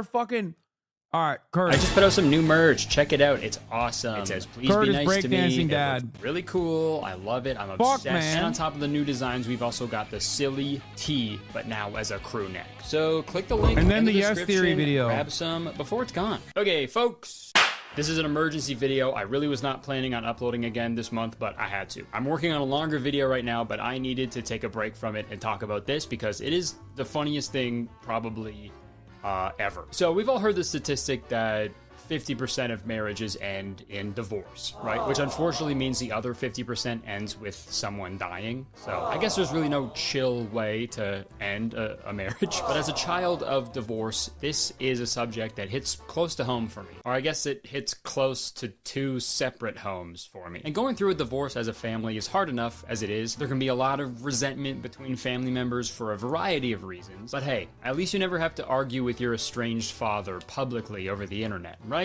fucking. All right, I Kurtis. just put out some new merch. Check it out. It's awesome. It says, please Kurtis be nice to me. Breakdancing Dad. It looks really cool. I love it. I'm obsessed. Man. And on top of the new designs, we've also got the silly tee, but now as a crew neck. So click the link And then in the Yes description. Theory video. Grab some before it's gone. Okay, folks. This is an emergency video. I really was not planning on uploading again this month, but I had to. I'm working on a longer video right now, but I needed to take a break from it and talk about this because it is the funniest thing probably ever. So we've all heard the statistic that 50% of marriages end in divorce, right? Which unfortunately means the other 50% ends with someone dying. So I guess there's really no chill way to end a marriage. But as a child of divorce, this is a subject that hits close to home for me. Or I guess it hits close to two separate homes for me. And going through a divorce as a family is hard enough as it is. There can be a lot of resentment between family members for a variety of reasons. But hey, at least you never have to argue with your estranged father publicly over the internet, right?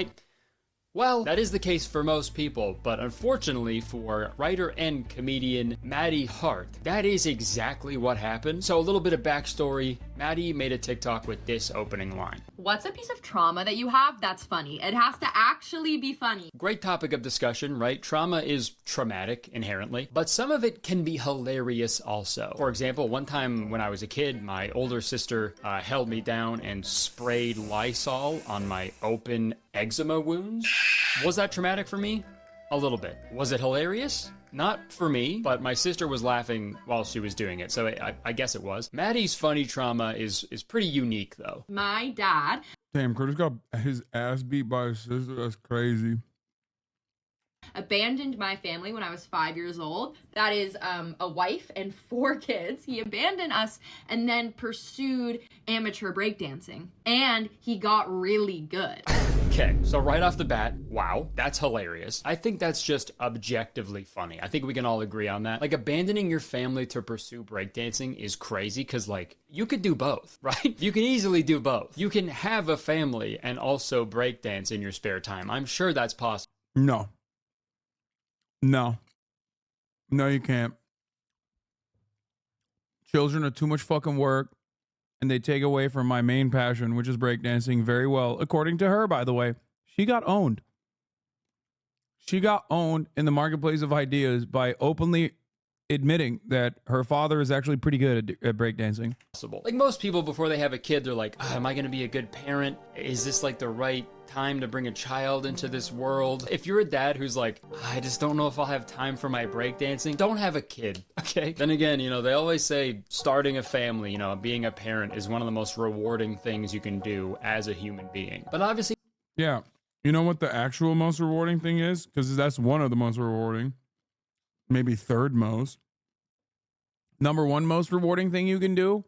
Well, that is the case for most people, but unfortunately for writer and comedian Maddie Hart, that is exactly what happened. So a little bit of backstory, Maddie made a TikTok with this opening line. What's a piece of trauma that you have that's funny? It has to actually be funny. Great topic of discussion, right? Trauma is traumatic inherently, but some of it can be hilarious also. For example, one time when I was a kid, my older sister held me down and sprayed Lysol on my open eczema wounds. Was that traumatic for me? A little bit. Was it hilarious? Not for me, but my sister was laughing while she was doing it, so I guess it was. Maddie's funny trauma is pretty unique, though. My dad. Damn, Kurtis got his ass beat by his sister. That's crazy. Abandoned my family when I was 5 years old. That is a wife and 4 kids. He abandoned us and then pursued amateur breakdancing. And he got really good. Okay, so right off the bat, wow, that's hilarious. I think that's just objectively funny. I think we can all agree on that. Like, abandoning your family to pursue breakdancing is crazy because, like, you could do both, right? You can easily do both. You can have a family and also breakdance in your spare time. I'm sure that's possible. No. No, you can't. Children are too much fucking work, and they take away from my main passion, which is breakdancing, very well. According to her, by the way, she got owned. She got owned in the marketplace of ideas by openly admitting that her father is actually pretty good at breakdancing. Like most people, before they have a kid, they're like, am I going to be a good parent? Is this like the right time to bring a child into this world? If you're a dad who's like, I just don't know if I'll have time for my breakdancing, don't have a kid, okay? Then again, you know, they always say starting a family, you know, being a parent is one of the most rewarding things you can do as a human being. But obviously... Yeah. You know what the actual most rewarding thing is? Because that's one of the most rewarding. Maybe third most. Number one most rewarding thing you can do?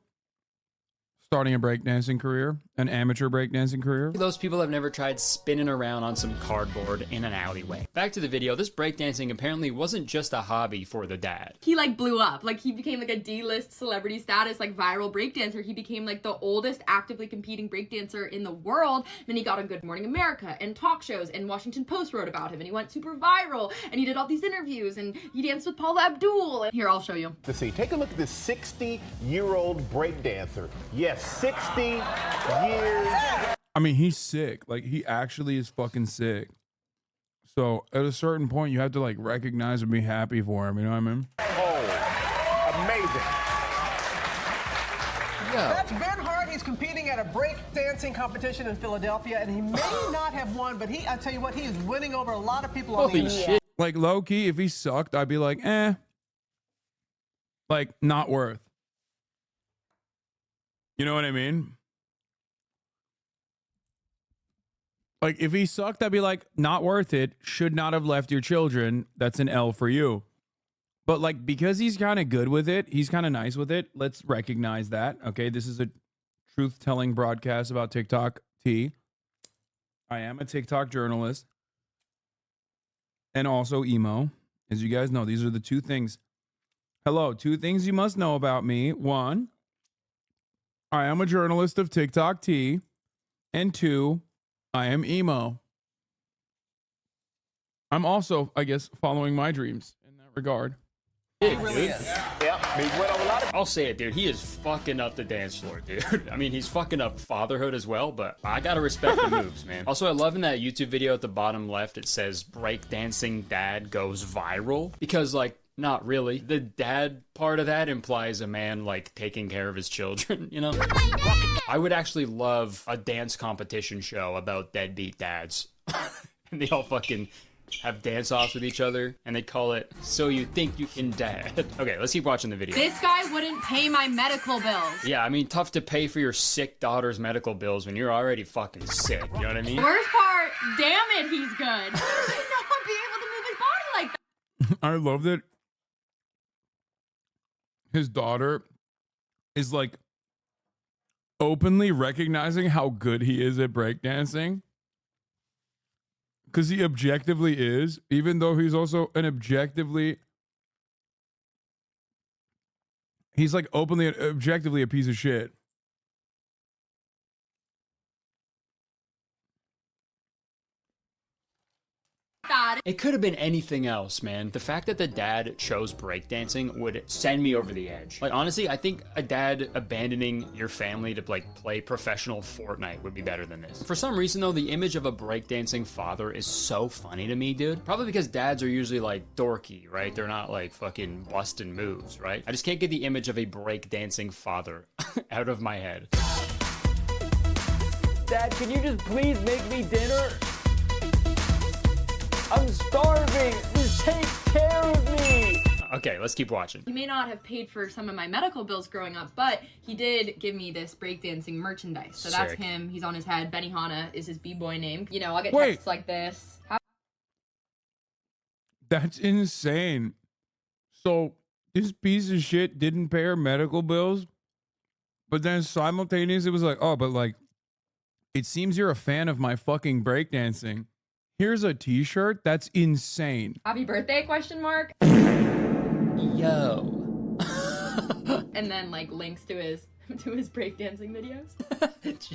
Starting a breakdancing career, an amateur breakdancing career. Those people have never tried spinning around on some cardboard in an alleyway. Back to the video, this breakdancing apparently wasn't just a hobby for the dad. He like blew up. Like he became like a D-list celebrity status, like viral breakdancer. He became like the oldest actively competing breakdancer in the world. Then he got on Good Morning America and talk shows, and Washington Post wrote about him, and he went super viral, and he did all these interviews, and he danced with Paula Abdul. And here, I'll show you. Let's see, take a look at this 60-year-old breakdancer. Yes, 60 years. I mean, he's sick. Like, he actually is fucking sick. So at a certain point, you have to like recognize and be happy for him. You know what I mean? Oh, amazing. Yeah. That's Ben Hart. He's competing at a breakdancing competition in Philadelphia, and he may not have won, but I tell you what, he is winning over a lot of people on the Holy internet. shit. Like, low key, if he sucked, I'd be like, eh. Like, not worth. You know what I mean? Like, if he sucked, I'd be like, not worth it. Should not have left your children. That's an L for you. But, like, because he's kind of good with it, he's kind of nice with it, let's recognize that. Okay, this is a truth-telling broadcast about TikTok tea. I am a TikTok journalist. And also emo. As you guys know, these are the two things. Hello, two things you must know about me. One, I am a journalist of TikTok tea. And two, I am emo. I'm also, I guess, following my dreams in that regard. Dude. Yeah, he went over a lot of. I'll say it, dude. He is fucking up the dance floor, dude. I mean, he's fucking up fatherhood as well, but I gotta respect the moves, man. Also, I love in that YouTube video at the bottom left, it says breakdancing dad goes viral. Because, like, not really. The dad part of that implies a man, like, taking care of his children, you know? I would actually love a dance competition show about deadbeat dads. And they all fucking have dance-offs with each other, and they call it So You Think You Can Dad. Okay, let's keep watching the video. This guy wouldn't pay my medical bills. Yeah, I mean, tough to pay for your sick daughter's medical bills when you're already fucking sick, you know what I mean? Worst part, damn it, he's good. How does he not be able to move his body like that? I love that his daughter is like openly recognizing how good he is at breakdancing. Because he objectively is, even though he's also he's like openly and objectively a piece of shit. It could have been anything else, man. The fact that the dad chose breakdancing would send me over the edge. Like, honestly, I think a dad abandoning your family to, like, play professional Fortnite would be better than this. For some reason, though, the image of a breakdancing father is so funny to me, dude. Probably because dads are usually, like, dorky, right? They're not, like, fucking busting moves, right? I just can't get the image of a breakdancing father out of my head. Dad, can you just please make me dinner? I'm starving. Just take care of me. Okay, let's keep watching. He may not have paid for some of my medical bills growing up, but he did give me this breakdancing merchandise. So that's Sick. him. He's on his head. Benihana is his b-boy name. You know, I'll get Wait. texts like this. That's insane. So this piece of shit didn't pay her medical bills, but then simultaneously it was like, oh, but like, it seems you're a fan of my fucking breakdancing. Here's a t-shirt. That's insane. Happy birthday, question mark. Yo. And then like links to his breakdancing videos.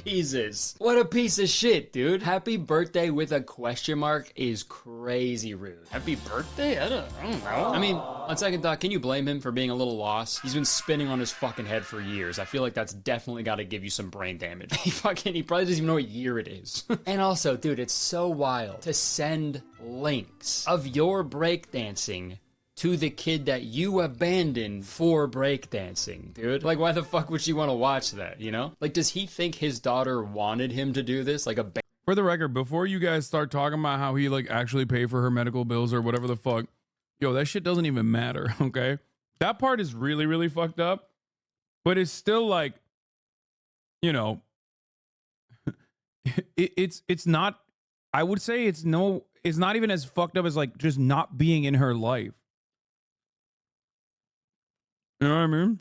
Jesus. What a piece of shit, dude. Happy birthday with a question mark is crazy rude. Happy birthday? I don't know. I mean, on second thought, can you blame him for being a little lost? He's been spinning on his fucking head for years. I feel like that's definitely got to give you some brain damage. He probably doesn't even know what year it is. And also, dude, it's so wild to send links of your breakdancing to the kid that you abandoned for breakdancing, dude. Like, why the fuck would she want to watch that, you know? Like, does he think his daughter wanted him to do this? Like, For the record, before you guys start talking about how he like actually paid for her medical bills or whatever the fuck, yo, that shit doesn't even matter, okay? That part is really, really fucked up, but it's still like, you know, it's not, I would say it's not even as fucked up as like just not being in her life. You know what I mean?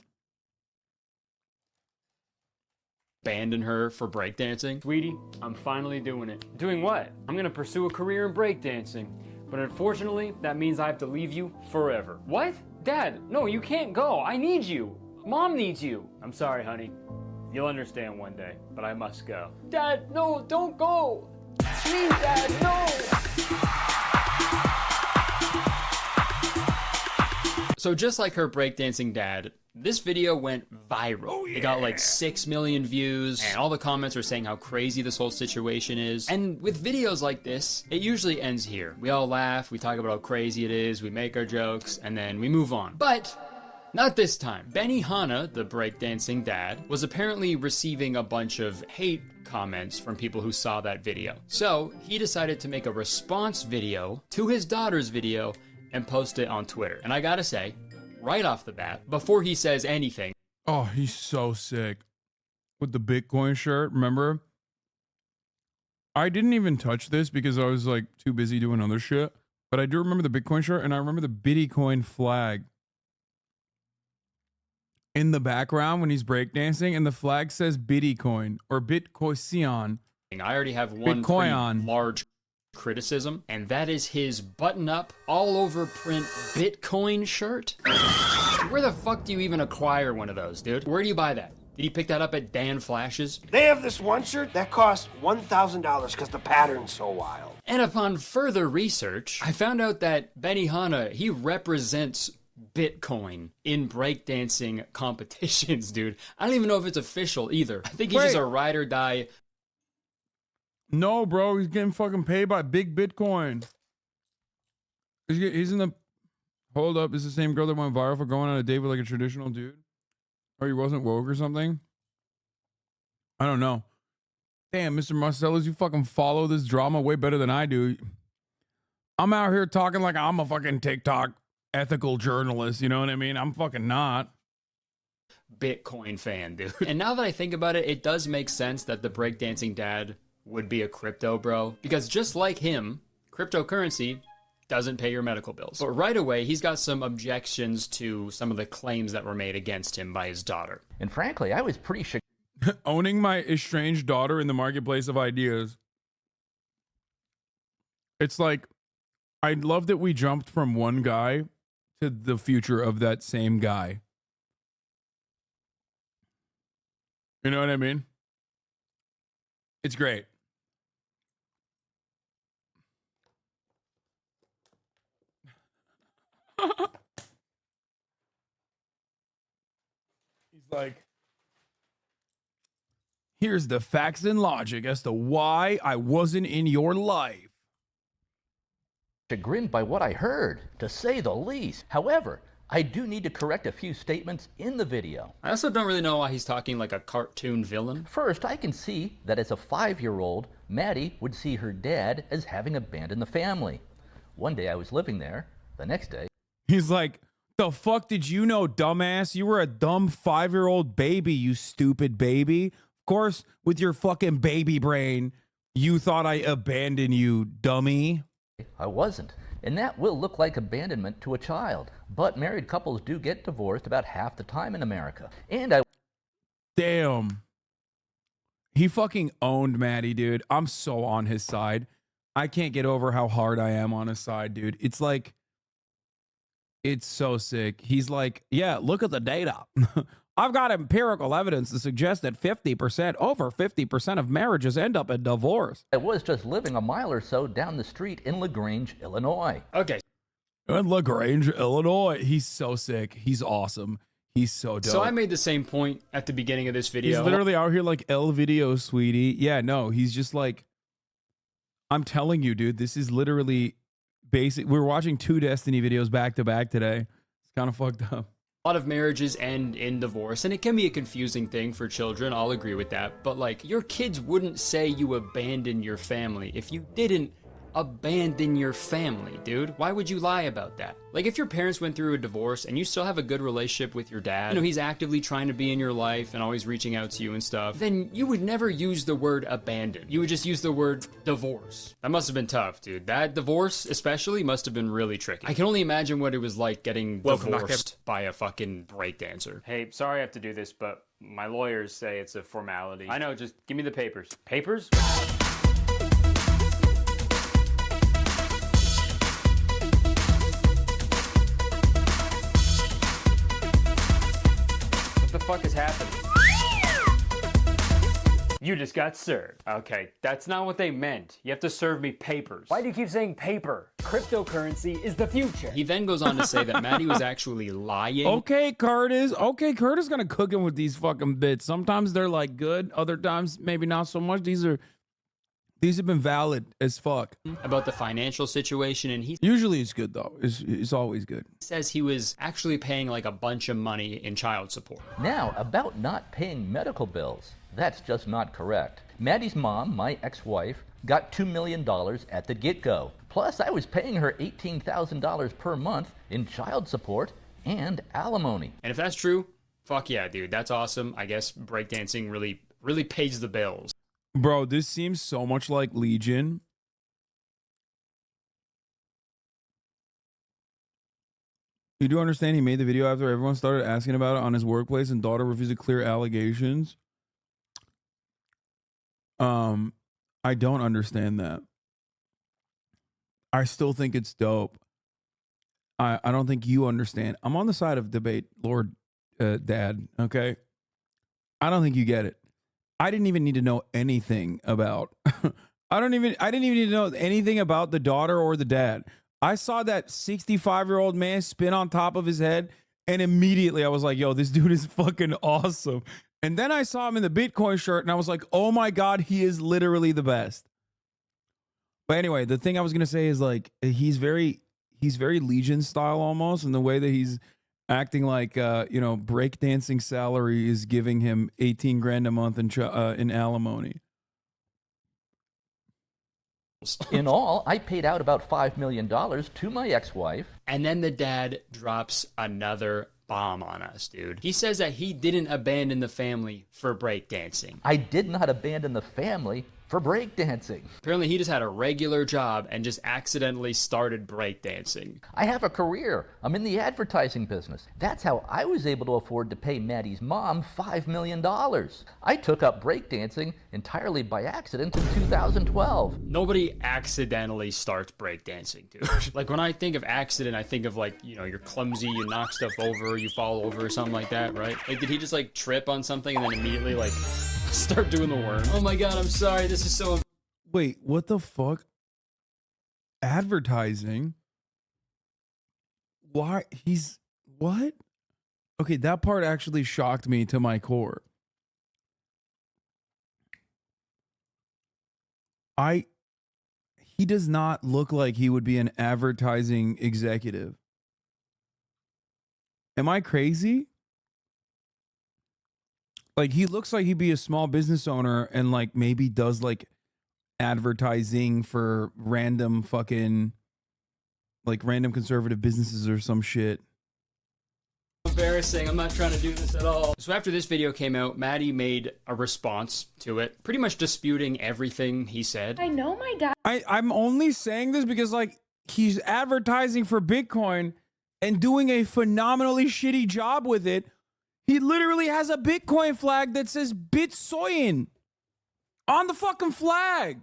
abandon her for breakdancing? Sweetie, I'm finally doing it. Doing what? I'm gonna pursue a career in breakdancing. But unfortunately, that means I have to leave you forever. What? Dad, no, you can't go. I need you. Mom needs you. I'm sorry, honey. You'll understand one day, but I must go. Dad, no, don't go. Please, Dad, no. So just like her breakdancing dad, this video went viral. Oh, yeah. It got like 6 million views, and all the comments are saying how crazy this whole situation is. And with videos like this, it usually ends here. We all laugh, we talk about how crazy it is, we make our jokes, and then we move on. But not this time. Benihana, the breakdancing dad, was apparently receiving a bunch of hate comments from people who saw that video. So he decided to make a response video to his daughter's video and post it on Twitter. And I gotta say, right off the bat, before he says anything. Oh, he's so sick. With the Bitcoin shirt, remember? I didn't even touch this because I was like too busy doing other shit. But I do remember the Bitcoin shirt, and I remember the Bitcoin flag in the background when he's breakdancing, and the flag says Bitcoin or Bitcoin. I already have one pretty large criticism, and that is his button-up, all-over print Bitcoin shirt. Where the fuck do you even acquire one of those, dude? Where do you buy that? Did he pick that up at Dan Flash's? They have this one shirt that costs $1,000 because the pattern's so wild. And upon further research, I found out that Benihana, he represents Bitcoin in breakdancing competitions, dude. I don't even know if it's official either. I think he's just a ride or die. No, bro, he's getting fucking paid by big Bitcoin. He's in the... Hold up, is the same girl that went viral for going on a date with like a traditional dude? Or he wasn't woke or something? I don't know. Damn, Mr. Marcellus, you fucking follow this drama way better than I do. I'm out here talking like I'm a fucking TikTok ethical journalist, you know what I mean? I'm fucking not. Bitcoin fan, dude. And now that I think about it, it does make sense that the breakdancing dad would be a crypto bro, because just like him, cryptocurrency doesn't pay your medical bills. But right away, he's got some objections to some of the claims that were made against him by his daughter. And frankly, I was pretty shook. Owning my estranged daughter in the marketplace of ideas. It's like, I love that we jumped from one guy to the future of that same guy. You know what I mean? It's great. He's like, here's the facts and logic as to why I wasn't in your life. Chagrined by what I heard, to say the least. However, I do need to correct a few statements in the video. I also don't really know why he's talking like a cartoon villain. First, I can see that as a 5-year-old, Maddie would see her dad as having abandoned the family. One day I was living there, the next day... He's like, the fuck did you know, dumbass? You were a dumb 5-year-old baby, you stupid baby. Of course, with your fucking baby brain, you thought I abandoned you, dummy. I wasn't. And that will look like abandonment to a child. But married couples do get divorced about half the time in America. And I... Damn. He fucking owned Maddie, dude. I'm so on his side. I can't get over how hard I am on his side, dude. It's like, it's so sick. He's like, yeah, look at the data. I've got empirical evidence to suggest that over 50% of marriages end up in divorce. I was just living a mile or so down the street in LaGrange, Illinois. Okay. In LaGrange, Illinois. He's so sick. He's awesome. He's so dope. So I made the same point at the beginning of this video. He's literally out here like L video, sweetie. Yeah, no, he's just like, I'm telling you, dude, this is literally basic. We're watching 2 Destiny videos back to back today. It's kind of fucked up. A lot of marriages end in divorce, and it can be a confusing thing for children. I'll agree with that. But like, your kids wouldn't say you abandoned your family if you didn't abandon your family, dude. Why would you lie about that? Like, if your parents went through a divorce and you still have a good relationship with your dad, you know, he's actively trying to be in your life and always reaching out to you and stuff, then you would never use the word abandon. You would just use the word divorce. That must have been tough, dude. That divorce especially must have been really tricky. I can only imagine what it was like getting divorced by a fucking breakdancer. Hey, sorry I have to do this, but my lawyers say it's a formality. I know, just give me the papers. Papers? What the fuck is happening? You just got served. Okay, that's not what they meant. You have to serve me papers. Why do you keep saying paper? Cryptocurrency is the future. He then goes on to say that Maddie was actually lying. Okay, Kurtis. Okay, Kurtis gonna cook him with these fucking bits. Sometimes they're like good, other times maybe not so much. These have been valid as fuck. About the financial situation, and he Usually it's good though. It's always good. says he was actually paying like a bunch of money in child support. Now, about not paying medical bills. That's just not correct. Maddie's mom, my ex-wife, got $2 million at the get-go. Plus, I was paying her $18,000 per month in child support and alimony. And if that's true, fuck yeah, dude. That's awesome. I guess breakdancing really pays the bills. Bro, this seems so much like Legion. You do understand he made the video after everyone started asking about it on his workplace and daughter refused to clear allegations? I don't understand that. I still think it's dope. I don't think you understand. I'm on the side of debate, Lord Dad, okay? I don't think you get it. I didn't even need to know anything about I didn't even need to know anything about the daughter or the dad. I saw that 65-year-old man spin on top of his head, and immediately I was like, yo, this dude is fucking awesome. And then I saw him in the Bitcoin shirt, and I was like, oh my God, he is literally the best. But anyway, the thing I was gonna say is like he's very Legion style almost, in the way that he's acting like you know, breakdancing salary is giving him 18 grand a month in alimony. In all, I paid out about $5 million to my ex-wife. And then the dad drops another bomb on us, dude. He says that he didn't abandon the family for breakdancing. I did not abandon the family for breakdancing. Apparently he just had a regular job and just accidentally started breakdancing. I have a career. I'm in the advertising business. That's how I was able to afford to pay Maddie's mom $5 million. I took up breakdancing entirely by accident in 2012. Nobody accidentally starts breakdancing, dude. Like when I think of accident, I think of like, you know, you're clumsy, you knock stuff over, you fall over or something like that, right? Like did he just like trip on something and then immediately like start doing the worm? Oh my God, I'm sorry. This is so... Wait, what the fuck? Advertising? Why? He's... What? Okay, that part actually shocked me to my core. He does not look like he would be an advertising executive. Am I crazy? Like, he looks like he'd be a small business owner and like maybe does like advertising for random fucking like random conservative businesses or some shit. Embarrassing. I'm not trying to do this at all. So after this video came out, Maddie made a response to it, pretty much disputing everything he said. I know my dad. I'm only saying this because like he's advertising for Bitcoin and doing a phenomenally shitty job with it. He literally has a Bitcoin flag that says Bitsoyin on the fucking flag.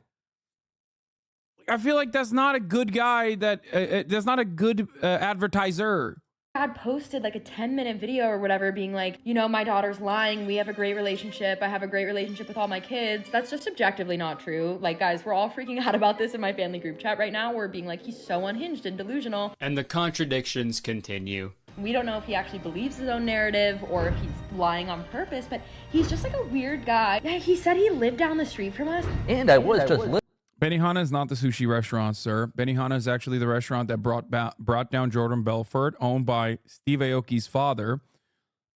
I feel like that's not a good guy. That's not a good advertiser. Dad posted like a 10-minute video or whatever being like, you know, my daughter's lying. We have a great relationship. I have a great relationship with all my kids. That's just objectively not true. Like, guys, we're all freaking out about this in my family group chat right now. We're being like, he's so unhinged and delusional. And the contradictions continue. We don't know if he actually believes his own narrative or if he's lying on purpose, but he's just like a weird guy. Yeah, he said he lived down the street from us. And I was just Benihana is not the sushi restaurant, sir. Benihana is actually the restaurant that brought down Jordan Belfort, owned by Steve Aoki's father.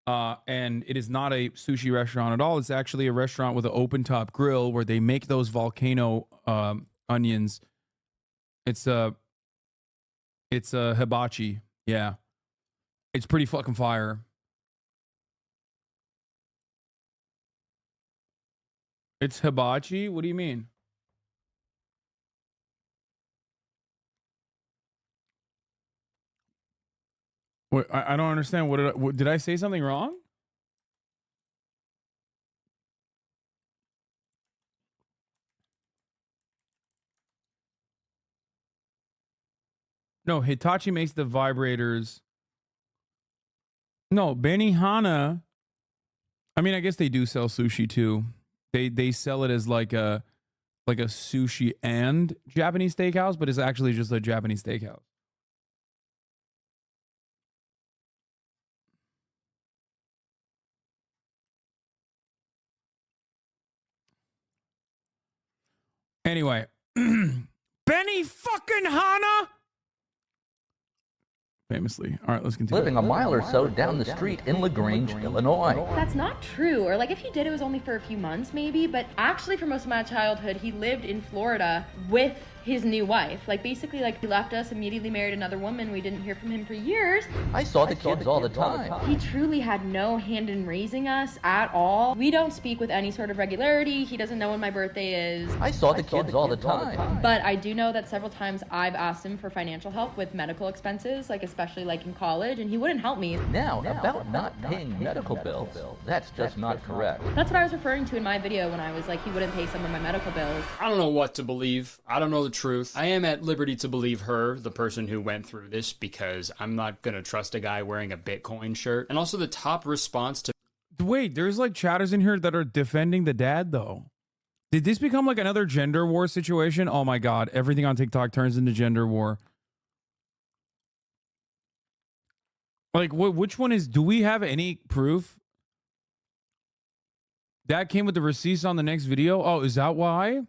And it is not a sushi restaurant at all. It's actually a restaurant with an open top grill where they make those volcano onions. It's a hibachi. Yeah. It's pretty fucking fire. It's hibachi? What do you mean? What, I don't understand. What did I say something wrong? No, Hitachi makes the vibrators. No, Benihana. I mean, I guess they do sell sushi too. They sell it as like a sushi and Japanese steakhouse, but it's actually just a Japanese steakhouse. Anyway, Benny fucking Hanna. Famously. All right, let's continue. living a mile or so down the street in LaGrange, Illinois. That's not true. Or like if he did, it was only for a few months maybe, but actually for most of my childhood, he lived in Florida with his new wife. Like basically like he left us, immediately married another woman. We didn't hear from him for years. I saw the kids all the time. He truly had no hand in raising us at all. We don't speak with any sort of regularity. He doesn't know when my birthday is. I saw the kids all the time. But I do know that several times I've asked him for financial help with medical expenses, like especially like in college, and he wouldn't help me. Now, about not paying medical bills, that's just not correct. That's what I was referring to in my video when I was like, he wouldn't pay some of my medical bills. I don't know what to believe. I don't know the truth. I am at liberty to believe her, the person who went through this, because I'm not going to trust a guy wearing a Bitcoin shirt. And also the top response to... Wait, there's like chatters in here that are defending the dad though. Did this become like another gender war situation? Oh my God, everything on TikTok turns into gender war. Like, which one is, do we have any proof? That came with the receipts on the next video? Oh, is that why?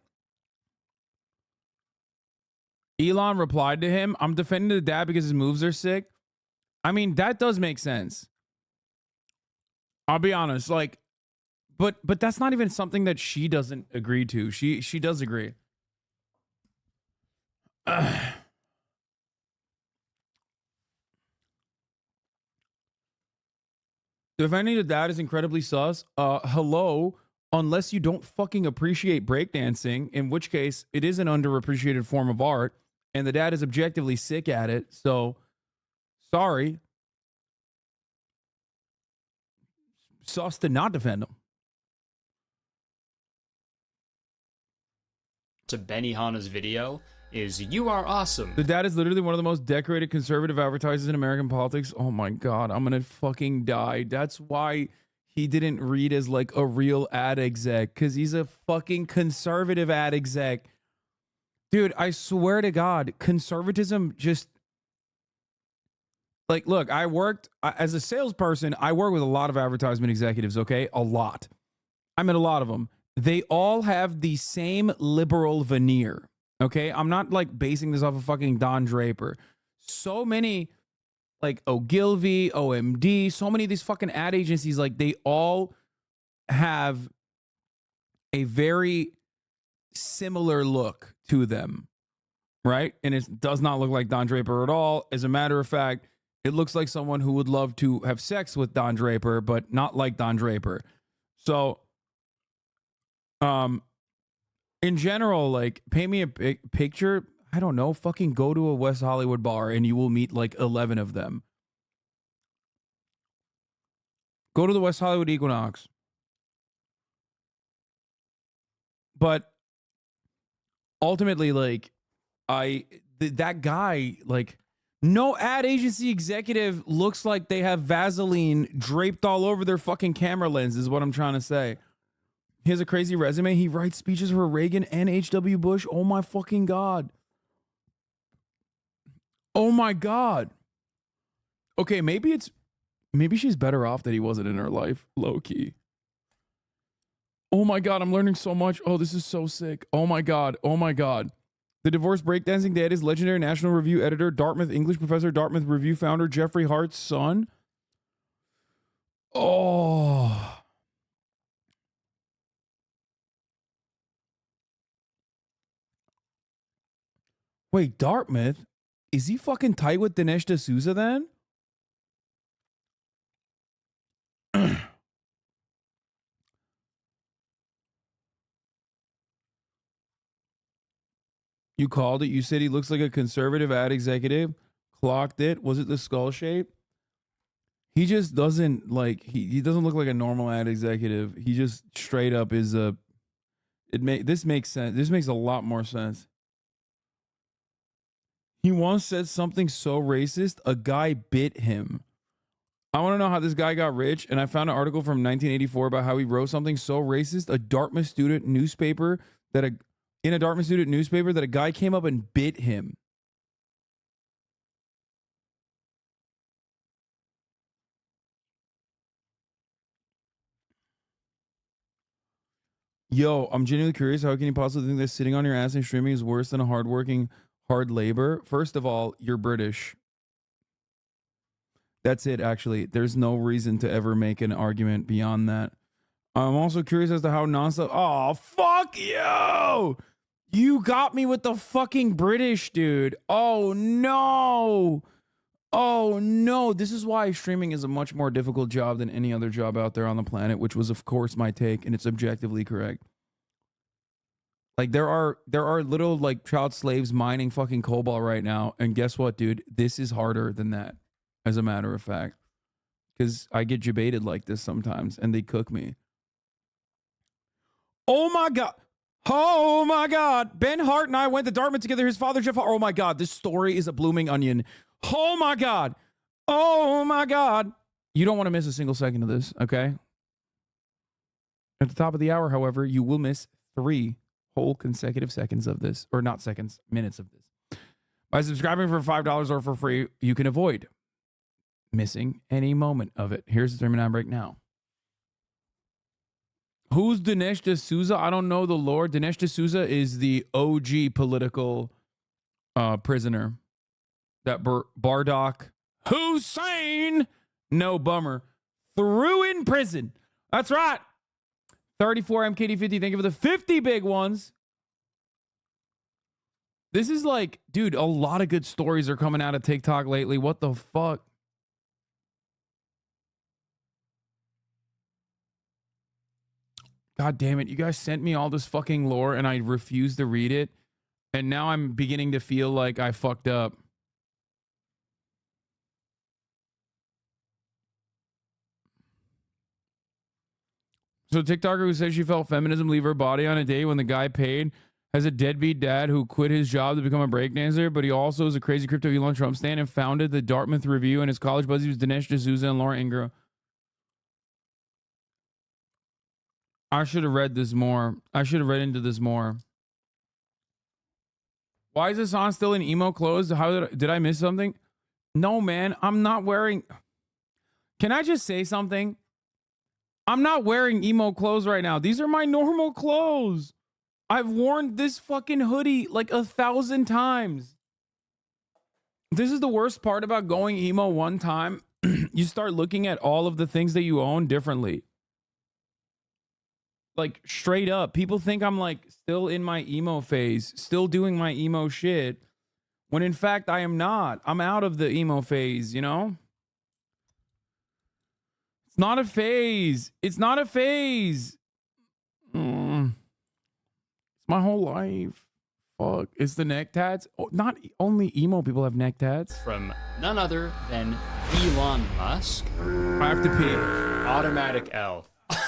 Elon replied to him, I'm defending the dad because his moves are sick. I mean, that does make sense. I'll be honest, like, but that's not even something that she doesn't agree to. She does agree. Defending the dad is incredibly sus. Hello, unless you don't fucking appreciate breakdancing, in which case it is an underappreciated form of art, and the dad is objectively sick at it. So, sorry. Sus to not defend him. To Benihana's video is "You are awesome." The dad is literally one of the most decorated conservative advertisers in American politics. Oh my God, I'm gonna fucking die. That's why he didn't read as like a real ad exec, because he's a fucking conservative ad exec. Dude, I swear to God, conservatism just, like, look, as a salesperson, I work with a lot of advertisement executives, okay? A lot. I met a lot of them. They all have the same liberal veneer, okay? I'm not like basing this off of fucking Don Draper. So many, like Ogilvy, OMD, so many of these fucking ad agencies, like they all have a very similar look to them, right? And it does not look like Don Draper at all. As a matter of fact, it looks like someone who would love to have sex with Don Draper, but not like Don Draper. So, in general, like, paint me a picture. I don't know. Fucking go to a West Hollywood bar and you will meet like 11 of them. Go to the West Hollywood Equinox. But ultimately, like, that guy, like, no ad agency executive looks like they have Vaseline draped all over their fucking camera lens, is what I'm trying to say. He has a crazy resume. He writes speeches for Reagan and H.W. Bush. Oh my fucking God. Oh my God. Okay, maybe she's better off that he wasn't in her life, low key. Oh my God, I'm learning so much. Oh, this is so sick. Oh my God. Oh my God. The divorced breakdancing dad is legendary National Review editor, Dartmouth English professor, Dartmouth Review founder, Jeffrey Hart's son. Oh. Wait, Dartmouth? Is he fucking tight with Dinesh D'Souza then? You called it. You said he looks like a conservative ad executive. Clocked it. Was it the skull shape? He just doesn't like, he doesn't look like a normal ad executive. He just straight up is a, this makes sense. This makes a lot more sense. He once said something so racist, a guy bit him. I want to know how this guy got rich, and I found an article from 1984 about how he wrote something so racist, in a Dartmouth student newspaper that a guy came up and bit him. Yo, I'm genuinely curious. How can you possibly think that sitting on your ass and streaming is worse than a hardworking, hard labor? First of all, you're British. That's it, actually. There's no reason to ever make an argument beyond that. I'm also curious as to how nonstop. Oh, fuck you! You got me with the fucking British, dude. Oh, no. Oh, no. This is why streaming is a much more difficult job than any other job out there on the planet, which was, of course, my take, and it's objectively correct. Like, there are little, like, child slaves mining fucking cobalt right now, and guess what, dude? This is harder than that, as a matter of fact. Because I get debated like this sometimes, and they cook me. Oh, my God. Oh my God. Ben Hart and I went to Dartmouth together. His father, Jeff. Oh my God. This story is a blooming onion. Oh my God. Oh my God. You don't want to miss a single second of this, okay? At the top of the hour, however, you will miss 3 whole consecutive seconds of this. Or not seconds, minutes of this. By subscribing for $5 or for free, you can avoid missing any moment of it. Here's the 3-minute break now. Who's Dinesh D'Souza? I don't know the lore. Dinesh D'Souza is the OG political prisoner that Bardock Hussein, no bummer, threw in prison. That's right. 34 MKD50. Thank you for the 50 big ones. This is like, dude, a lot of good stories are coming out of TikTok lately. What the fuck? God damn it. You guys sent me all this fucking lore and I refused to read it. And now I'm beginning to feel like I fucked up. So TikToker who says she felt feminism leave her body on a day when the guy paid has a deadbeat dad who quit his job to become a breakdancer, but he also is a crazy crypto Elon Trump stan and founded the Dartmouth Review, and his college buddies was Dinesh D'Souza and Laura Ingram. I should have read this more. I should have read into this more. Why is Hasan still in emo clothes? How did I miss something? No, man, I'm not wearing... Can I just say something? I'm not wearing emo clothes right now. These are my normal clothes. I've worn this fucking hoodie like 1,000 times. This is the worst part about going emo one time. You start looking at all of the things that you own differently. Like straight up, people think I'm like still in my emo phase, still doing my emo shit, when in fact I am not. I'm out of the emo phase, you know? It's not a phase. It's not a phase. It's my whole life. Fuck. It's the neck tats. Oh, not only emo people have neck tats. From none other than Elon Musk. I have to pee. Automatic L.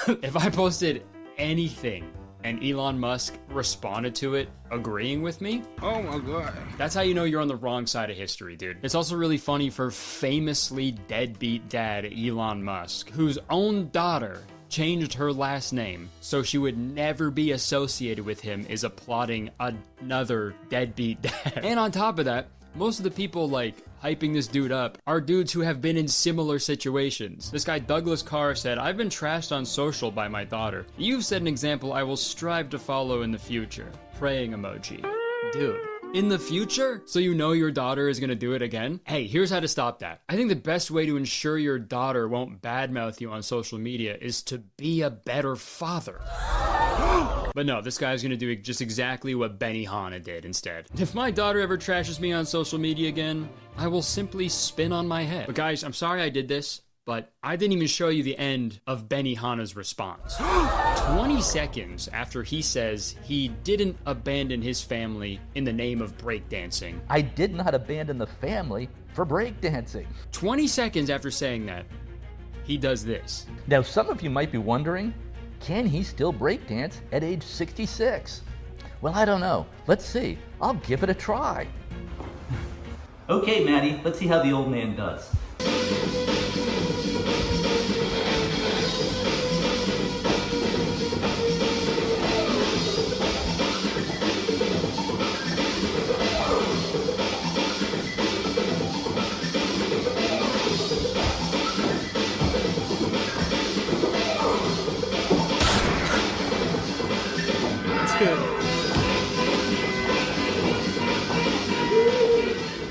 If I posted anything and Elon Musk responded to it agreeing with me, oh my god, that's how you know you're on the wrong side of history, dude. It's also really funny for famously deadbeat dad Elon Musk, whose own daughter changed her last name so she would never be associated with him, is applauding another deadbeat dad. And on top of that, most of the people like hyping this dude up are dudes who have been in similar situations. This guy Douglas Carr said, "I've been trashed on social by my daughter. You've set an example I will strive to follow in the future." Praying emoji. Dude, in the future? So you know your daughter is gonna do it again? Hey, here's how to stop that. I think the best way to ensure your daughter won't badmouth you on social media is to be a better father. But no, this guy's gonna do just exactly what Benihana did instead. If my daughter ever trashes me on social media again, I will simply spin on my head. But guys, I'm sorry I did this, but I didn't even show you the end of Benihana's response. 20 seconds after he says he didn't abandon his family in the name of breakdancing. I did not abandon the family for breakdancing. 20 seconds after saying that, he does this. Now, some of you might be wondering, can he still breakdance at age 66? Well, I don't know. Let's see. I'll give it a try. Okay, Maddie, let's see how the old man does.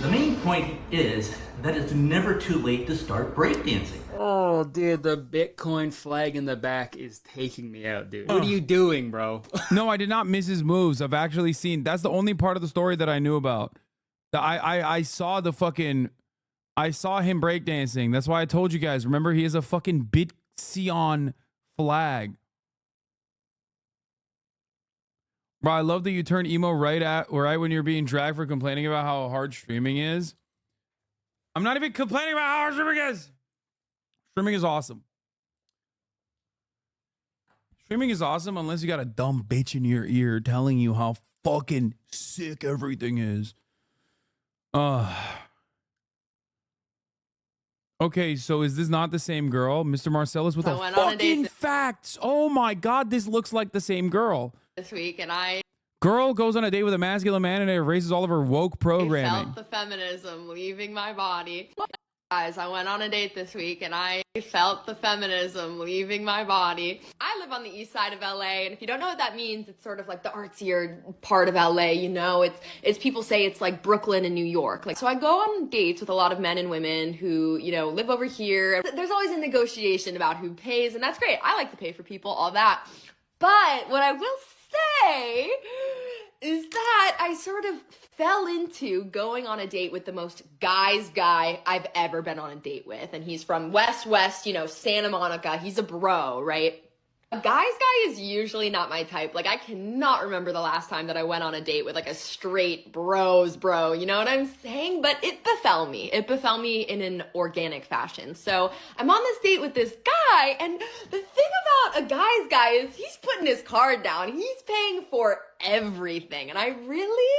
The main point is that it's never too late to start breakdancing. Oh, dude, the Bitcoin flag in the back is taking me out, dude. What are you doing, bro? No, I did not miss his moves. I've actually seen. That's the only part of the story that I knew about. I saw the fucking. I saw him breakdancing. That's why I told you guys. Remember, he has a fucking Bitcoin flag. Bro, I love that you turn emo right when you're being dragged for complaining about how hard streaming is. I'm not even complaining about how hard streaming is. Streaming is awesome. Streaming is awesome unless you got a dumb bitch in your ear telling you how fucking sick everything is. Okay, so is this not the same girl? Mr. Marcellus with the fucking facts. Oh my God, this looks like the same girl. This week, and Girl goes on a date with a masculine man and it erases all of her woke programming. felt the feminism leaving my body. Guys, I went on a date this week and I felt the feminism leaving my body. I live on the east side of LA, and if you don't know what that means, it's sort of like the artsier part of LA, you know? It's people say it's like Brooklyn and New York. Like, so I go on dates with a lot of men and women who, you know, live over here. There's always a negotiation about who pays, and that's great. I like to pay for people, all that. But what I will say is that I sort of fell into going on a date with the most guy's guy I've ever been on a date with. And he's from West, you know, Santa Monica. He's a bro, right? A guy's guy is usually not my type. Like, I cannot remember the last time that I went on a date with like a straight bros bro, you know what I'm saying? But it befell me. It befell me in an organic fashion. So I'm on this date with this guy, and the thing about a guy's guy is he's putting his card down. He's paying for everything. And I really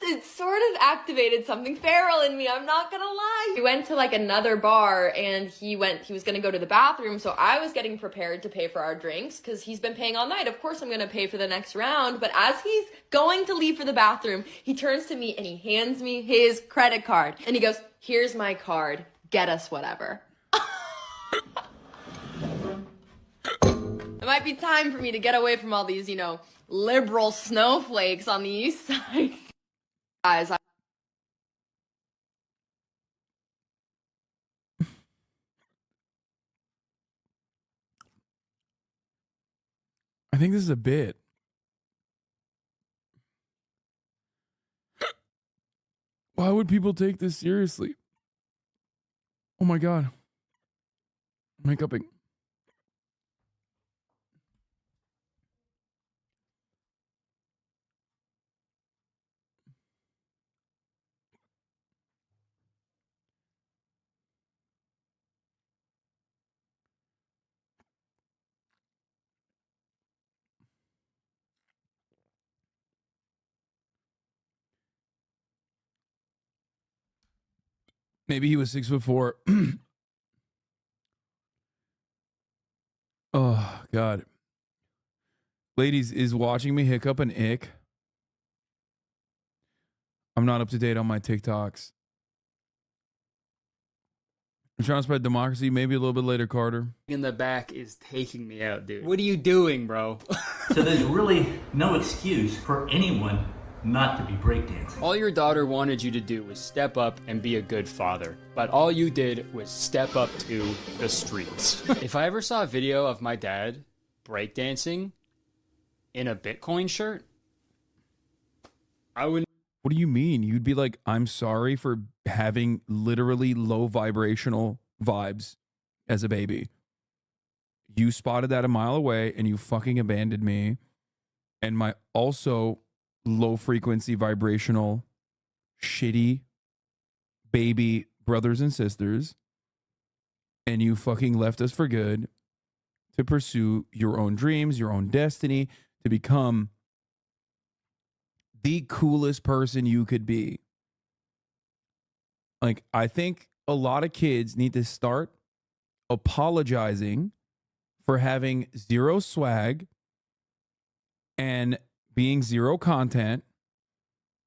it sort of activated something feral in me, I'm not gonna lie. We went to like another bar, and he was gonna go to the bathroom, so I was getting prepared to pay for our drinks because he's been paying all night. Of course I'm gonna pay for the next round, but as he's going to leave for the bathroom, he turns to me and he hands me his credit card, and he goes, "Here's my card, get us whatever." It might be time for me to get away from all these, you know, liberal snowflakes on the east side. Guys, I think this is a bit. Why would people take this seriously? Oh my God. I'm hiccuping. Maybe he was 6'4". Oh God. Ladies, is watching me hiccup an ick? I'm not up to date on my TikToks. I'm trying to spread democracy. Maybe a little bit later, Carter. In the back is taking me out, dude. What are you doing, bro? So there's really no excuse for anyone not to be breakdancing. All your daughter wanted you to do was step up and be a good father. But all you did was step up to the streets. If I ever saw a video of my dad breakdancing in a Bitcoin shirt, I wouldn't. What do you mean? You'd be like, I'm sorry for having literally low vibrational vibes as a baby. You spotted that a mile away and you fucking abandoned me. And my also low frequency vibrational shitty baby brothers and sisters. And you fucking left us for good to pursue your own dreams, your own destiny, to become the coolest person you could be. Like, I think a lot of kids need to start apologizing for having zero swag and being zero content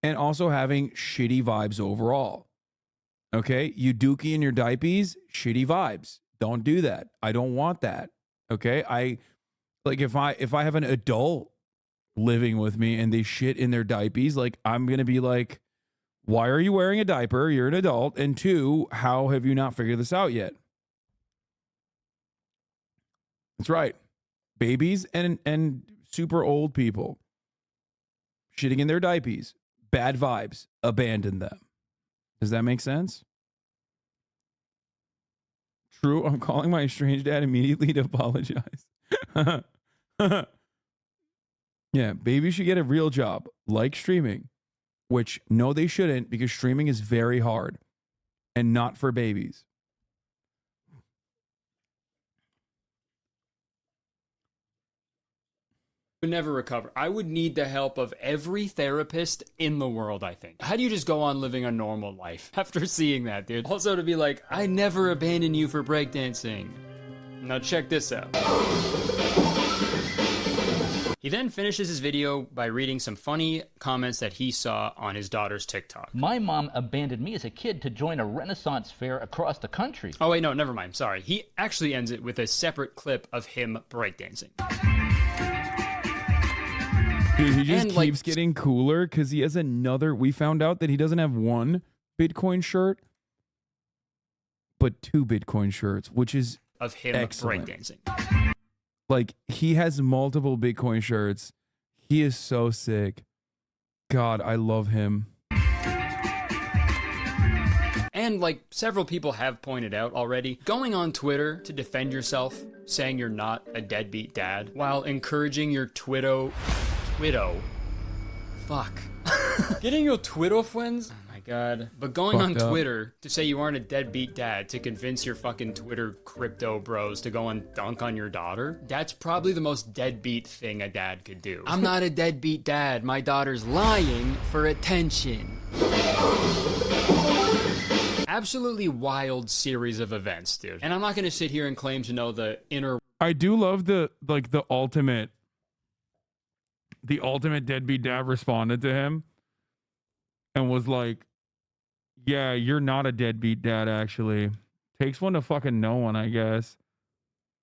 and also having shitty vibes overall. Okay? You dookie in your diapers, shitty vibes. Don't do that. I don't want that. Okay? If I have an adult living with me and they shit in their diapers, like, I'm going to be like, why are you wearing a diaper? You're an adult. And two, how have you not figured this out yet? That's right. Babies and super old people shitting in their diapers, bad vibes, abandon them. Does that make sense? True. I'm calling my estranged dad immediately to apologize. Yeah, babies should get a real job, like streaming, which no, they shouldn't, because streaming is very hard and not for babies. Would never recover. I would need the help of every therapist in the world, I think. How do you just go on living a normal life after seeing that, dude? Also to be like, I never abandon you for breakdancing. Now check this out. He then finishes his video by reading some funny comments that he saw on his daughter's TikTok. My mom abandoned me as a kid to join a Renaissance fair across the country. Oh wait, no, never mind, sorry. He actually ends it with a separate clip of him breakdancing. Dude, he just And, keeps getting cooler because he has another. We found out that he doesn't have one Bitcoin shirt, but 2 Bitcoin shirts, which is of him excellent. breakdancing. Like, he has multiple Bitcoin shirts. He is so sick. God, I love him. And like several people have pointed out already, going on Twitter to defend yourself, saying you're not a deadbeat dad, while encouraging your Twitto, fuck. Getting your Twitto friends? Oh my god. But going on Fucked up. Twitter to say you aren't a deadbeat dad to convince your fucking Twitter crypto bros to go and dunk on your daughter, that's probably the most deadbeat thing a dad could do. I'm not a deadbeat dad, my daughter's lying for attention. Absolutely wild series of events, dude. And I'm not gonna sit here and claim to know the inner. I do love the ultimate deadbeat dad responded to him and was like, yeah, you're not a deadbeat dad, actually. Takes one to fucking know one, I guess.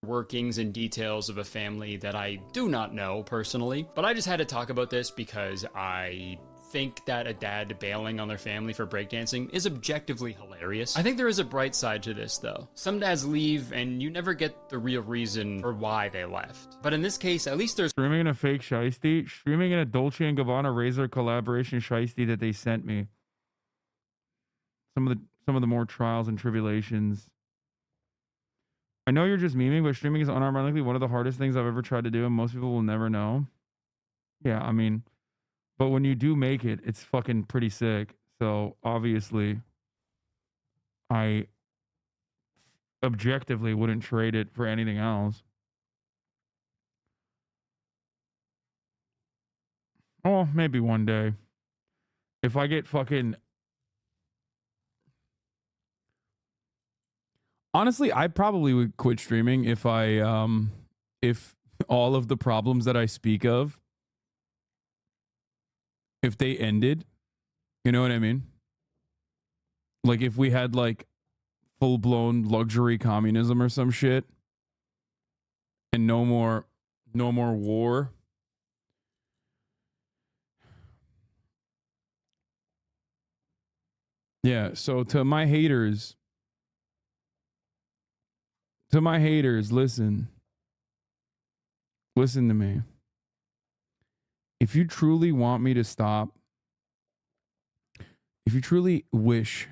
Workings and details of a family that I do not know personally, but I just had to talk about this because I think that a dad bailing on their family for breakdancing is objectively hilarious. I think there is a bright side to this though. Some dads leave and you never get the real reason for why they left. But in this case, at least there's Streaming in a fake shiesty, streaming in a Dolce & Gabbana Razor collaboration shiesty that they sent me. Some of the more trials and tribulations. I know you're just memeing, but streaming is unironically one of the hardest things I've ever tried to do, and most people will never know. Yeah, I mean, but when you do make it, it's fucking pretty sick. So obviously, I objectively wouldn't trade it for anything else. Oh, maybe one day. If I get fucking... Honestly, I probably would quit streaming if if all of the problems that I speak of, if they ended. You know what I mean? Like if we had like full-blown luxury communism or some shit and no more war. Yeah, so to my haters, listen to me. If you truly want me to stop, if you truly wish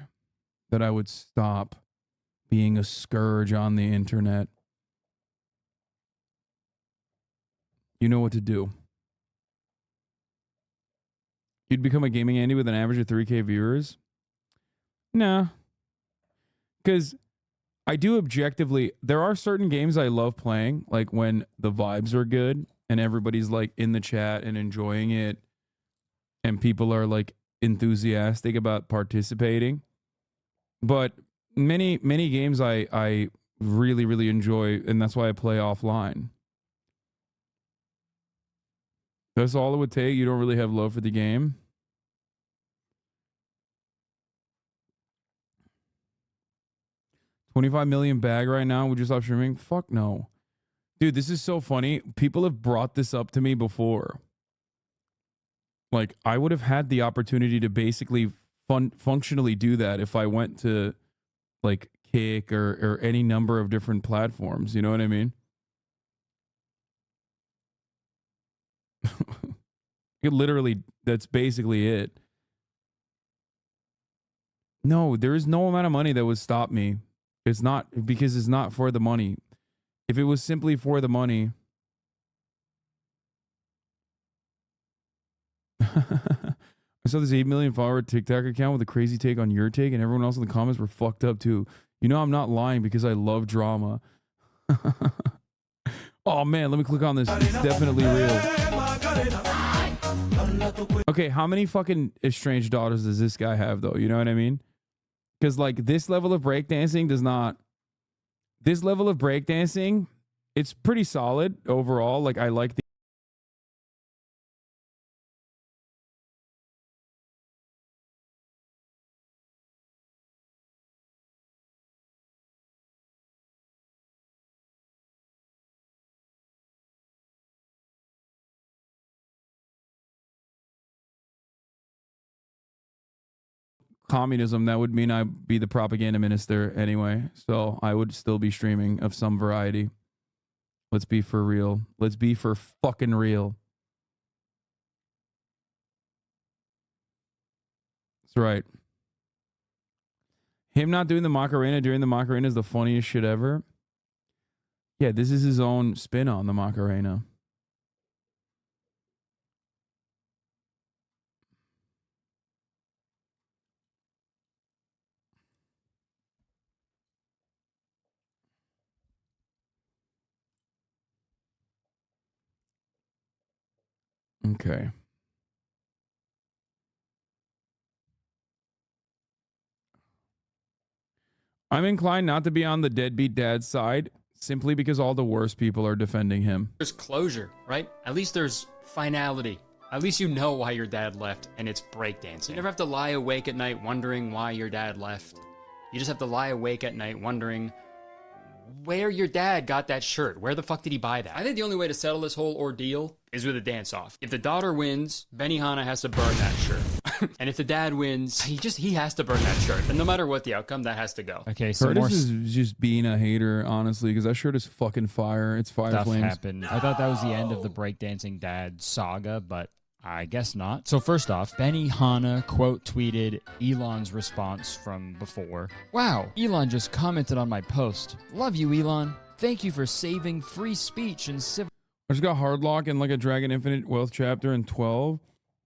that I would stop being a scourge on the internet, you know what to do. You'd become a gaming Andy with an average of 3K viewers? Nah. Because I do objectively, there are certain games I love playing, like when the vibes are good and everybody's like in the chat and enjoying it and people are like enthusiastic about participating. But many games I really, really enjoy, and that's why I play offline. That's all it would take. You don't really have love for the game. $25 million bag right now. Would you stop streaming? Fuck no. Dude, this is so funny. People have brought this up to me before. Like, I would have had the opportunity to basically functionally do that if I went to, like, Kick or any number of different platforms. You know what I mean? Literally, that's basically it. No, there is no amount of money that would stop me. It's not, because it's not for the money. If it was simply for the money. I saw this 8 million follower TikTok account with a crazy take on your take, and everyone else in the comments were fucked up too. You know I'm not lying because I love drama. Oh man, let me click on this. It's definitely real. Okay, how many fucking estranged daughters does this guy have though? You know what I mean? Because like this level of breakdancing does not. This level of breakdancing, it's pretty solid overall. Like I like the communism, that would mean I'd be the propaganda minister anyway. So I would still be streaming of some variety. Let's be for real. Let's be for fucking real. That's right. Him not doing the Macarena during the Macarena is the funniest shit ever. Yeah, this is his own spin on the Macarena. Okay. I'm inclined not to be on the deadbeat dad's side simply because all the worst people are defending him. There's closure, right? At least there's finality. At least you know why your dad left, and it's breakdancing. You never have to lie awake at night wondering why your dad left. You just have to lie awake at night wondering where your dad got that shirt. Where the fuck did he buy that? I think the only way to settle this whole ordeal is with a dance-off. If the daughter wins, Benihana has to burn that shirt. And if the dad wins, he has to burn that shirt. And no matter what the outcome, that has to go. Okay, so Kurtis is just being a hater, honestly, because that shirt is fucking fire. It's fire stuff flames. happened. I thought that was the end of the breakdancing dad saga, but I guess not. So first off, Benihana quote tweeted Elon's response from before. Wow, Elon just commented on my post. Love you, Elon. Thank you for saving free speech and civil. I just got Hardlock and like a Dragon Infinite Wealth chapter in 12.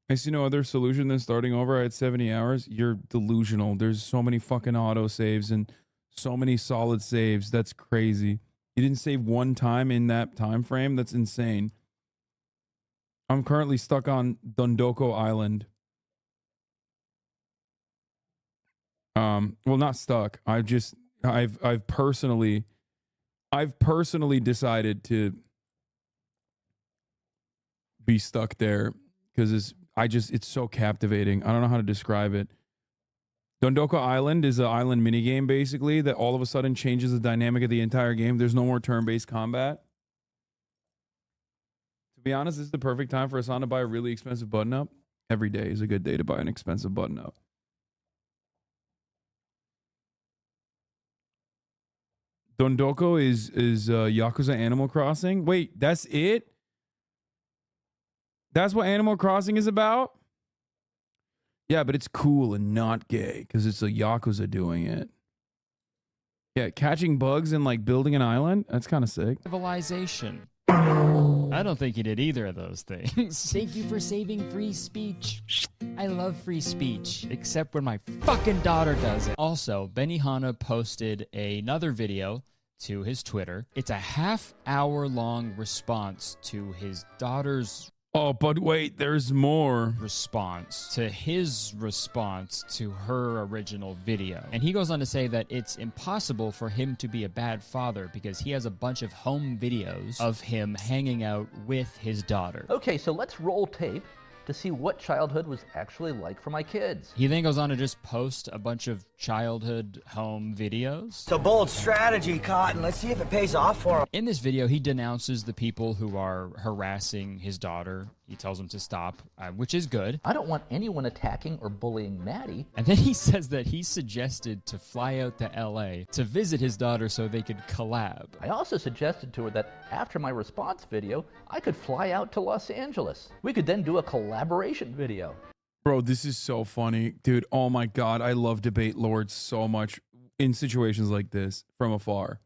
I see no other solution than starting over. I had 70 hours. You're delusional. There's so many fucking auto saves and so many solid saves. That's crazy. You didn't save one time in that time frame. That's insane. I'm currently stuck on Dondoko Island. Well, not stuck. I've personally decided to be stuck there because it's so captivating. I don't know how to describe it. Dondoko Island is an island minigame basically that all of a sudden changes the dynamic of the entire game. There's no more turn-based combat. To be honest, this is the perfect time for Hasan to buy a really expensive button-up. Every day is a good day to buy an expensive button-up. Dondoko is Yakuza Animal Crossing. Wait, that's it? That's what Animal Crossing is about? Yeah, but it's cool and not gay because it's a Yakuza doing it. Yeah, catching bugs and like building an island. That's kind of sick. Civilization. I don't think he did either of those things. Thank you for saving free speech. I love free speech, except when my fucking daughter does it. Also, Benihana posted another video to his Twitter. It's a half-hour-long response to his daughter's Oh, but wait, there's more. Response to his response to her original video. And he goes on to say that it's impossible for him to be a bad father because he has a bunch of home videos of him hanging out with his daughter. Okay, so let's roll tape to see what childhood was actually like for my kids. He then goes on to just post a bunch of childhood home videos. It's a bold strategy, Cotton. Let's see if it pays off for him. In this video, he denounces the people who are harassing his daughter. He tells them to stop, which is good. I don't want anyone attacking or bullying Maddie. And then he says that he suggested to fly out to LA to visit his daughter so they could collab. I also suggested to her that after my response video, I could fly out to Los Angeles. We could then do a collaboration video. Bro, this is so funny. Dude, oh my God. I love debate lords so much in situations like this from afar.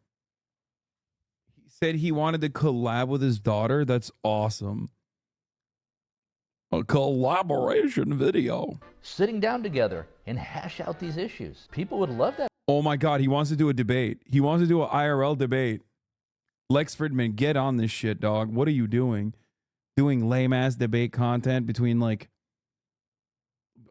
He said he wanted to collab with his daughter. That's awesome. A collaboration video. Sitting down together and hash out these issues. People would love that. Oh my God, he wants to do a debate. He wants to do an IRL debate. Lex Fridman, get on this shit, dog. What are you doing? Doing lame-ass debate content between, like,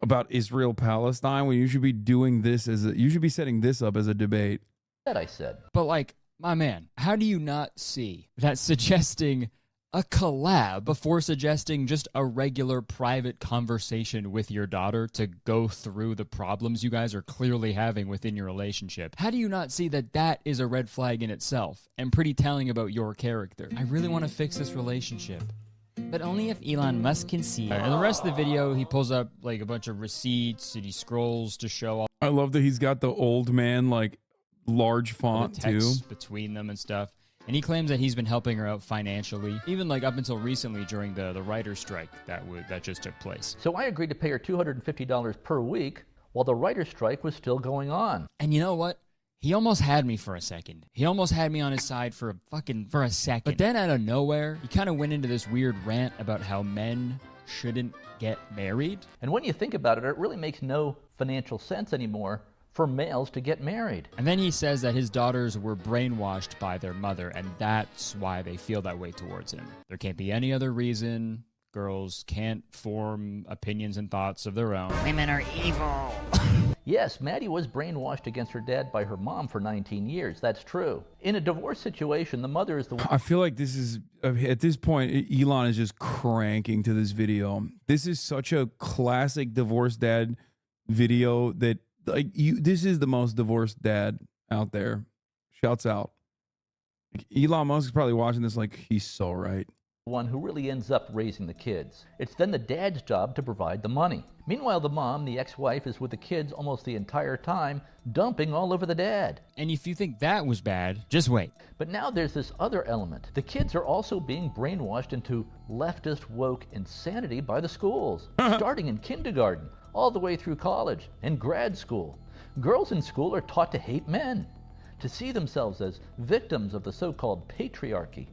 about Israel, Palestine, when you should be doing this you should be setting this up as a debate. That I said. But, like, my man, how do you not see that suggesting a collab before suggesting just a regular private conversation with your daughter to go through the problems you guys are clearly having within your relationship? How do you not see that that is a red flag in itself and pretty telling about your character? I really want to fix this relationship. but only if Elon Musk can see. And the rest of the video, he pulls up like a bunch of receipts and he scrolls to show all I love that he's got the old man like large the font too. texts between them and stuff. And he claims that he's been helping her out financially, even like up until recently during the writer's strike that just took place. So I agreed to pay her $250 per week while the writer's strike was still going on. And you know what? He almost had me for a second. He almost had me on his side for a second. But then out of nowhere, he kind of went into this weird rant about how men shouldn't get married. And when you think about it, it really makes no financial sense anymore for males to get married. And then he says that his daughters were brainwashed by their mother, and that's why they feel that way towards him. There can't be any other reason. Girls can't form opinions and thoughts of their own. Women are evil. Yes, Maddie was brainwashed against her dad by her mom for 19 years. That's true. In a divorce situation, the mother is the one. I feel like this is, at this point, Elon is just cranking to this video. This is such a classic divorced dad video that, like, this is the most divorced dad out there. Shouts out. Elon Musk is probably watching this like, he's so right. One who really ends up raising the kids. It's then the dad's job to provide the money. Meanwhile, the mom, the ex-wife, is with the kids almost the entire time, dumping all over the dad. And if you think that was bad, just wait. But now there's this other element. The kids are also being brainwashed into leftist woke insanity by the schools, starting in kindergarten, all the way through college and grad school. Girls in school are taught to hate men, to see themselves as victims of the so-called patriarchy.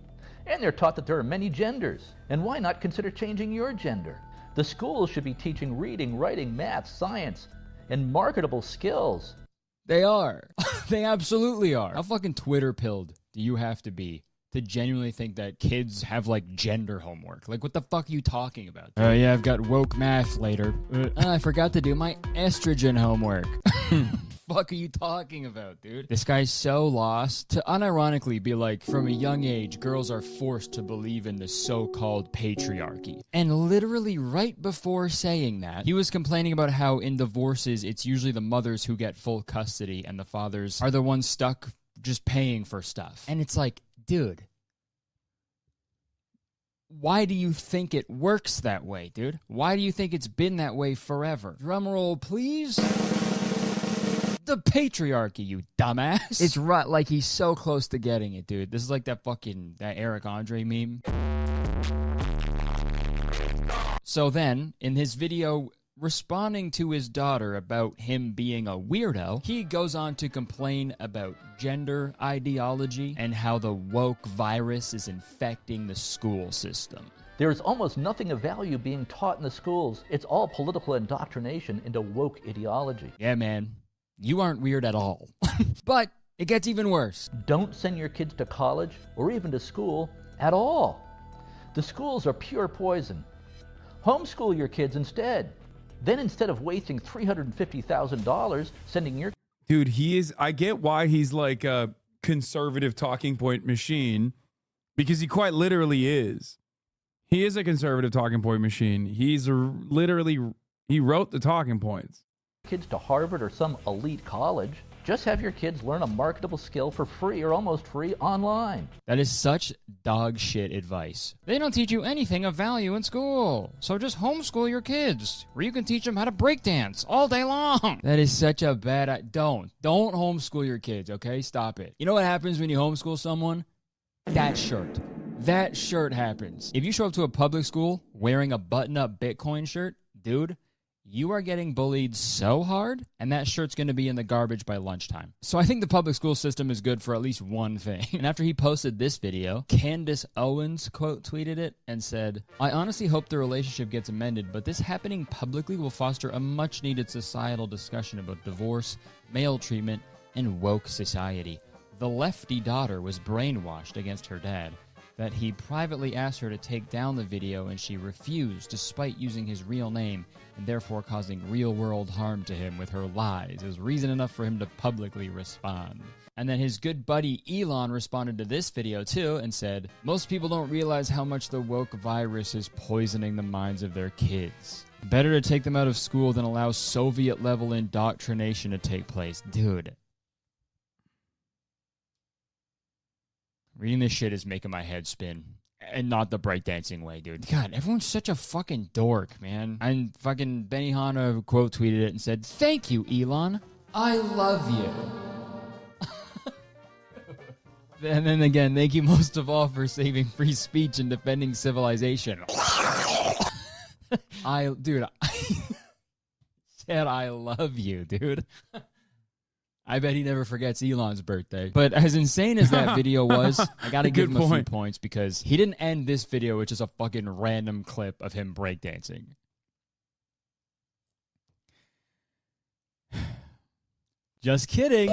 And they're taught that there are many genders. And why not consider changing your gender? The schools should be teaching reading, writing, math, science, and marketable skills. They are. They absolutely are. How fucking Twitter-pilled do you have to be to genuinely think that kids have, like, gender homework? Like, what the fuck are you talking about? Oh, yeah, I've got woke math later. I forgot to do my estrogen homework. Fuck are you talking about, dude? This guy's so lost. To unironically be like, from a young age, girls are forced to believe in the so-called patriarchy. And literally right before saying that, he was complaining about how in divorces, it's usually the mothers who get full custody and the fathers are the ones stuck just paying for stuff. And it's like, dude, why do you think it works that way, dude? Why do you think it's been that way forever? Drum roll, please. The patriarchy, you dumbass. It's right, like he's so close to getting it, dude. This is like that Eric Andre meme. So then, in his video responding to his daughter about him being a weirdo, he goes on to complain about gender ideology and how the woke virus is infecting the school system. There is almost nothing of value being taught in the schools. It's all political indoctrination into woke ideology. Yeah, man. You aren't weird at all. But it gets even worse. Don't send your kids to college or even to school at all. The schools are pure poison. Homeschool your kids instead. Then instead of wasting $350,000 sending your... Dude, I get why he's like a conservative talking point machine, because he quite literally is. He is a conservative talking point machine. He wrote the talking points. Kids to Harvard or some elite college. Just have your kids learn a marketable skill for free or almost free online. That is such dog shit advice. They don't teach you anything of value in school. So just homeschool your kids, where you can teach them how to breakdance all day long. That is such a bad... Don't homeschool your kids, okay? Stop it. You know what happens when you homeschool someone? That shirt happens. If you show up to a public school wearing a button-up Bitcoin shirt, dude, you are getting bullied so hard, and that shirt's going to be in the garbage by lunchtime. So I think the public school system is good for at least one thing. And after he posted this video, Candace Owens quote tweeted it and said, "I honestly hope the relationship gets amended, but this happening publicly will foster a much-needed societal discussion about divorce, male treatment, and woke society. The lefty daughter was brainwashed against her dad, that he privately asked her to take down the video and she refused despite using his real name and therefore causing real-world harm to him with her lies is reason enough for him to publicly respond." And then his good buddy Elon responded to this video too and said, "Most people don't realize how much the woke virus is poisoning the minds of their kids. Better to take them out of school than allow Soviet-level indoctrination to take place." Dude. Reading this shit is making my head spin. And not the breakdancing way, dude. God, everyone's such a fucking dork, man. And fucking Benihana quote tweeted it and said, "Thank you, Elon. I love you." And then again, thank you most of all for saving free speech and defending civilization. I said I love you, dude. I bet he never forgets Elon's birthday. But as insane as that video was, I gotta give him a few points because he didn't end this video with just a fucking random clip of him breakdancing. Just kidding.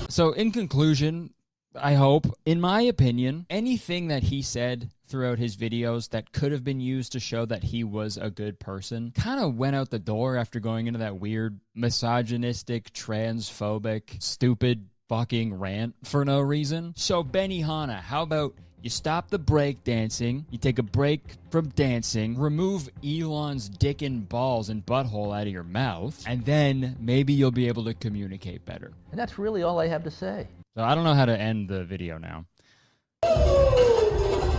So in conclusion, I hope, in my opinion, anything that he said throughout his videos that could have been used to show that he was a good person kind of went out the door after going into that weird misogynistic, transphobic, stupid fucking rant for no reason. So Benihana, how about you stop the break dancing, you take a break from dancing, remove Elon's dick and balls and butthole out of your mouth, and then maybe you'll be able to communicate better. And that's really all I have to say. So I don't know how to end the video now.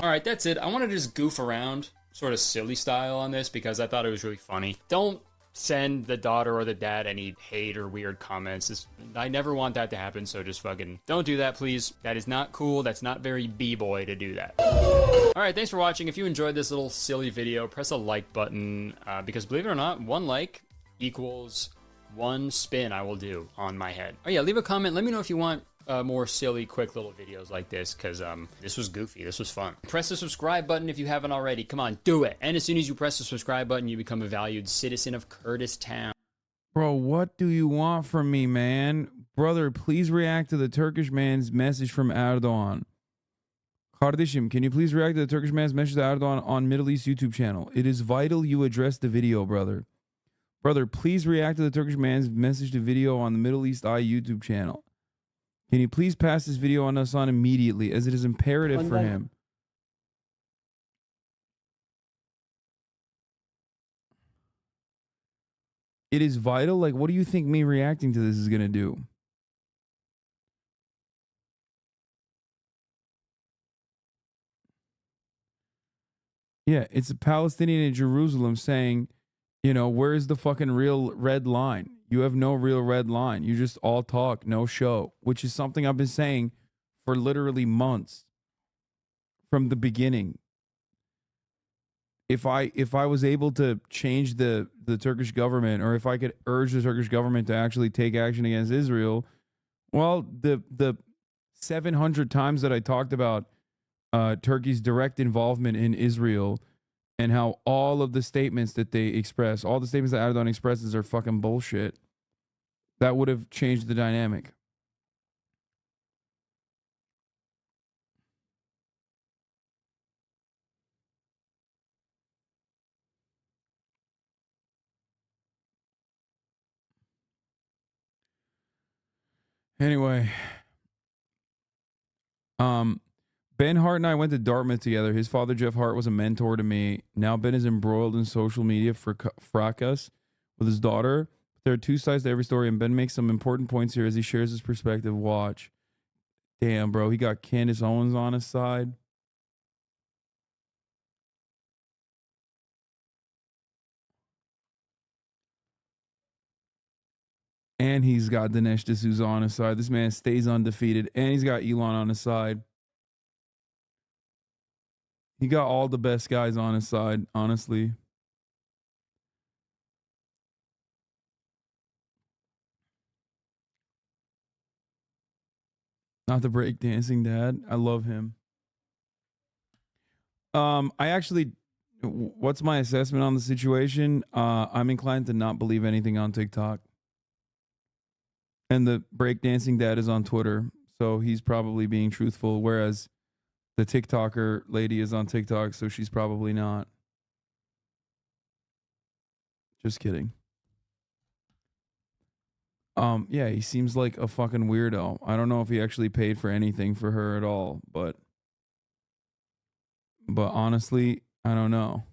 Alright, that's it. I want to just goof around, sort of silly style on this because I thought it was really funny. Don't send the daughter or the dad any hate or weird comments. I never want that to happen, so just fucking don't do that, please. That is not cool. That's not very b-boy to do that. Alright, thanks for watching. If you enjoyed this little silly video, press a like button because believe it or not, one like equals one spin I will do on my head. Oh yeah, leave a comment. Let me know if you want more silly, quick little videos like this, because this was goofy. This was fun. Press the subscribe button if you haven't already. Come on, do it. And as soon as you press the subscribe button, you become a valued citizen of Kurtis Town. Bro, what do you want from me, man? Brother, please react to the Turkish man's message from Erdogan. Kardeşim, can you please react to the Turkish man's message to Erdogan on Middle East YouTube channel? It is vital you address the video, brother. Brother, please react to the Turkish man's message to video on the Middle East Eye YouTube channel. Can you please pass this video on Hasan immediately, as it is imperative for him? It is vital? Like, what do you think me reacting to this is going to do? Yeah, it's a Palestinian in Jerusalem saying, you know, where's the fucking real red line? You have no real red line. You just all talk, no show, which is something I've been saying for literally months from the beginning. If I was able to change the Turkish government, or if I could urge the Turkish government to actually take action against Israel, well, the 700 times that I talked about Turkey's direct involvement in Israel and how all of the statements that they express, all the statements that Erdogan expresses are fucking bullshit, that would have changed the dynamic. Anyway, Ben Hart and I went to Dartmouth together. His father, Jeff Hart, was a mentor to me. Now Ben is embroiled in social media for fracas with his daughter. There are two sides to every story, and Ben makes some important points here as he shares his perspective. Watch. Damn, bro. He got Candace Owens on his side. And he's got Dinesh D'Souza on his side. This man stays undefeated. And he's got Elon on his side. He got all the best guys on his side, honestly. Not the breakdancing dad. I love him. I actually, what's my assessment on the situation? I'm inclined to not believe anything on TikTok. And the breakdancing dad is on Twitter, so he's probably being truthful, whereas the TikToker lady is on TikTok, so she's probably not. Just kidding. Yeah, he seems like a fucking weirdo. I don't know if he actually paid for anything for her at all, but honestly, I don't know.